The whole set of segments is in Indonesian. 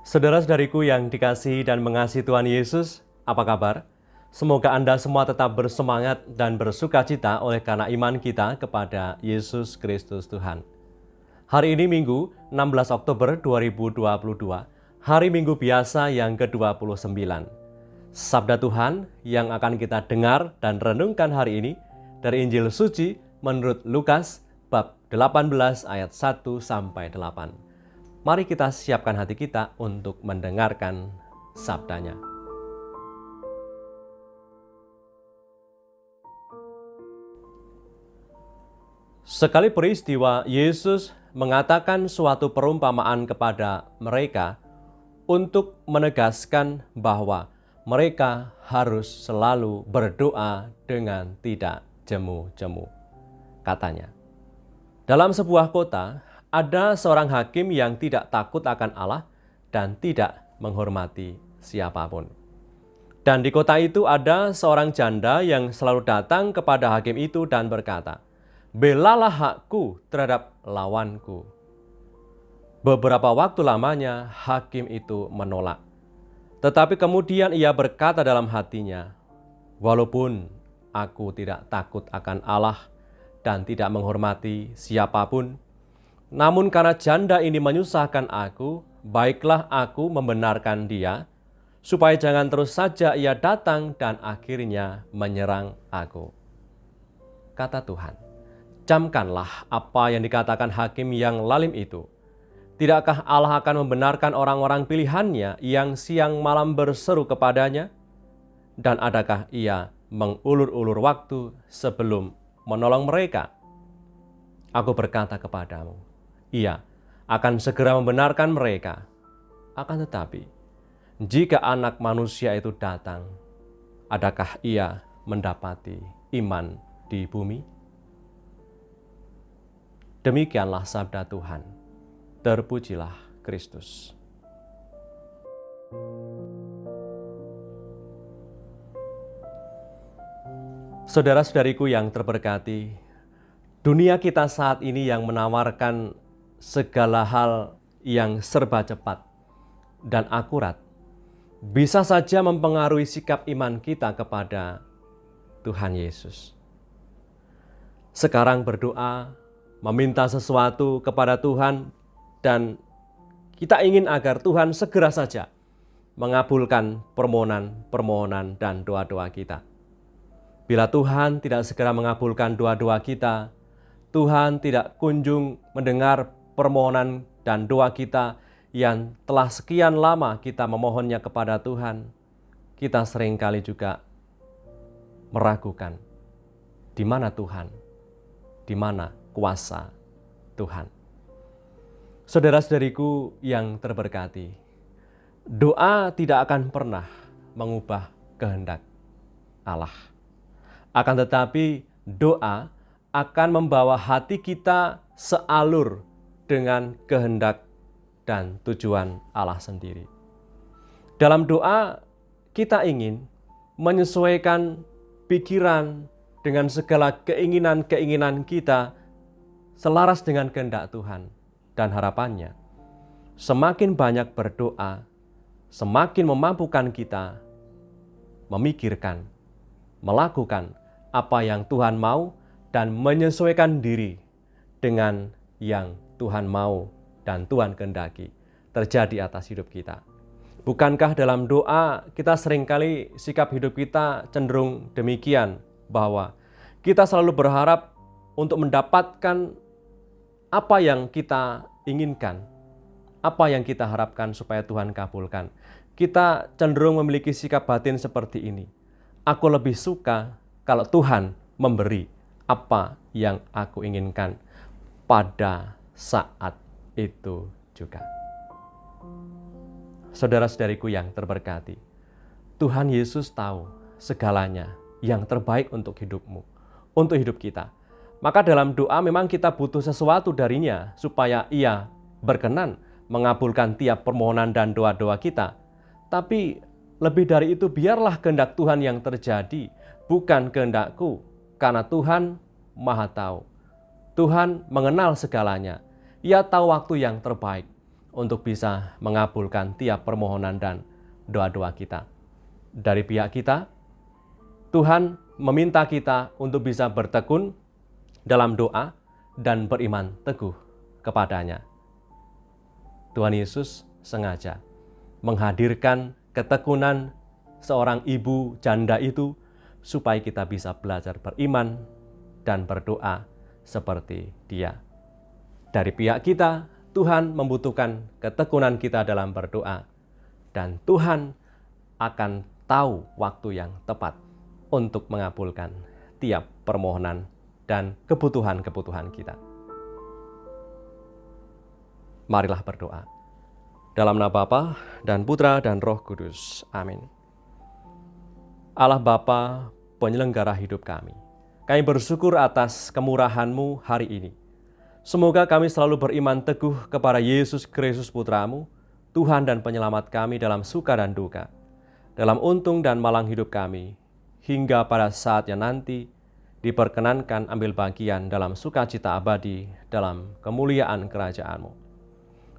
Saudara-saudariku yang dikasihi dan mengasihi Tuhan Yesus, apa kabar? Semoga Anda semua tetap bersemangat dan bersukacita oleh karena iman kita kepada Yesus Kristus Tuhan. Hari ini Minggu 16 Oktober 2022, hari Minggu biasa yang ke-29. Sabda Tuhan yang akan kita dengar dan renungkan hari ini dari Injil Suci menurut Lukas bab 18 ayat 1-8. Mari kita siapkan hati kita untuk mendengarkan sabdanya. Sekali peristiwa, Yesus mengatakan suatu perumpamaan kepada mereka untuk menegaskan bahwa mereka harus selalu berdoa dengan tidak jemu-jemu. Katanya, dalam sebuah kota, ada seorang hakim yang tidak takut akan Allah dan tidak menghormati siapapun. Dan di kota itu ada seorang janda yang selalu datang kepada hakim itu dan berkata, "Belalah hakku terhadap lawanku." Beberapa waktu lamanya hakim itu menolak. Tetapi kemudian ia berkata dalam hatinya, "Walaupun aku tidak takut akan Allah dan tidak menghormati siapapun, namun karena janda ini menyusahkan aku, baiklah aku membenarkan dia, supaya jangan terus saja ia datang dan akhirnya menyerang aku." Kata Tuhan, camkanlah apa yang dikatakan hakim yang lalim itu. Tidakkah Allah akan membenarkan orang-orang pilihannya yang siang malam berseru kepadanya? Dan adakah ia mengulur-ulur waktu sebelum menolong mereka? Aku berkata kepadamu, Ia akan segera membenarkan mereka. Akan tetapi, jika Anak Manusia itu datang, adakah ia mendapati iman di bumi? Demikianlah sabda Tuhan. Terpujilah Kristus. Saudara-saudariku yang terberkati, dunia kita saat ini yang menawarkan segala hal yang serba cepat dan akurat bisa saja mempengaruhi sikap iman kita kepada Tuhan Yesus. Sekarang berdoa, meminta sesuatu kepada Tuhan, dan kita ingin agar Tuhan segera saja mengabulkan permohonan-permohonan dan doa-doa kita. Bila Tuhan tidak segera mengabulkan doa-doa kita, Tuhan tidak kunjung mendengar permohonan dan doa kita yang telah sekian lama kita memohonnya kepada Tuhan, kita seringkali juga meragukan di mana Tuhan, di mana kuasa Tuhan. Saudara-saudariku yang terberkati, doa tidak akan pernah mengubah kehendak Allah. Akan tetapi doa akan membawa hati kita sealur dengan kehendak dan tujuan Allah sendiri. Dalam doa, kita ingin menyesuaikan pikiran dengan segala keinginan-keinginan kita selaras dengan kehendak Tuhan. Dan harapannya, semakin banyak berdoa, semakin memampukan kita memikirkan, melakukan apa yang Tuhan mau dan menyesuaikan diri dengan yang Tuhan mau dan Tuhan kehendaki terjadi atas hidup kita. Bukankah dalam doa kita seringkali sikap hidup kita cenderung demikian, bahwa kita selalu berharap untuk mendapatkan apa yang kita inginkan, apa yang kita harapkan supaya Tuhan kabulkan. Kita cenderung memiliki sikap batin seperti ini. Aku lebih suka kalau Tuhan memberi apa yang aku inginkan pada saat itu juga. Saudara-saudariku yang terberkati, Tuhan Yesus tahu segalanya yang terbaik untuk hidupmu, untuk hidup kita. Maka dalam doa memang kita butuh sesuatu darinya supaya Ia berkenan mengabulkan tiap permohonan dan doa-doa kita. Tapi lebih dari itu, biarlah kehendak Tuhan yang terjadi, bukan kehendakku, karena Tuhan Maha Tahu. Tuhan mengenal segalanya. Ia tahu waktu yang terbaik untuk bisa mengabulkan tiap permohonan dan doa-doa kita. Dari pihak kita, Tuhan meminta kita untuk bisa bertekun dalam doa dan beriman teguh kepadanya. Tuhan Yesus sengaja menghadirkan ketekunan seorang ibu janda itu supaya kita bisa belajar beriman dan berdoa seperti dia. Dari pihak kita, Tuhan membutuhkan ketekunan kita dalam berdoa, dan Tuhan akan tahu waktu yang tepat untuk mengabulkan tiap permohonan dan kebutuhan-kebutuhan kita. Marilah berdoa. Dalam nama Bapa dan Putra dan Roh Kudus. Amin. Allah Bapa, penyelenggara hidup kami bersyukur atas kemurahan-Mu hari ini. Semoga kami selalu beriman teguh kepada Yesus Kristus Putra-Mu, Tuhan dan Penyelamat kami dalam suka dan duka, dalam untung dan malang hidup kami, hingga pada saatnya nanti diperkenankan ambil bagian dalam sukacita abadi dalam kemuliaan kerajaan-Mu.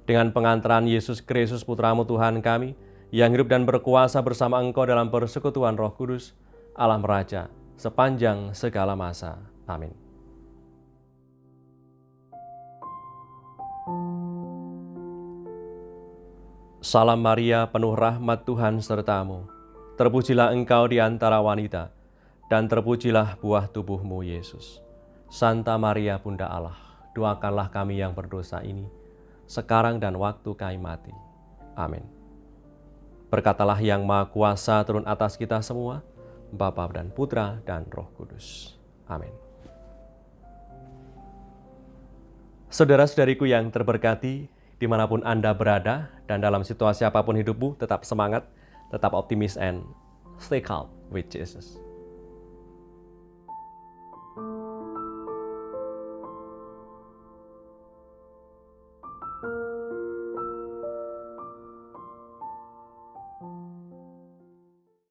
Dengan pengantaran Yesus Kristus Putra-Mu Tuhan kami, yang hidup dan berkuasa bersama Engkau dalam persekutuan Roh Kudus, Allah Raja, sepanjang segala masa. Amin. Salam Maria, penuh rahmat Tuhan serta-Mu. Terpujilah Engkau di antara wanita, dan terpujilah buah tubuh-Mu, Yesus. Santa Maria, Bunda Allah, doakanlah kami yang berdosa ini, sekarang dan waktu kami mati. Amin. Berkatalah yang Maha Kuasa turun atas kita semua, Bapa dan Putra dan Roh Kudus. Amin. Saudara-saudariku yang terberkati, dimanapun Anda berada dan dalam situasi apapun hidupmu, tetap semangat, tetap optimis, and stay calm with Jesus.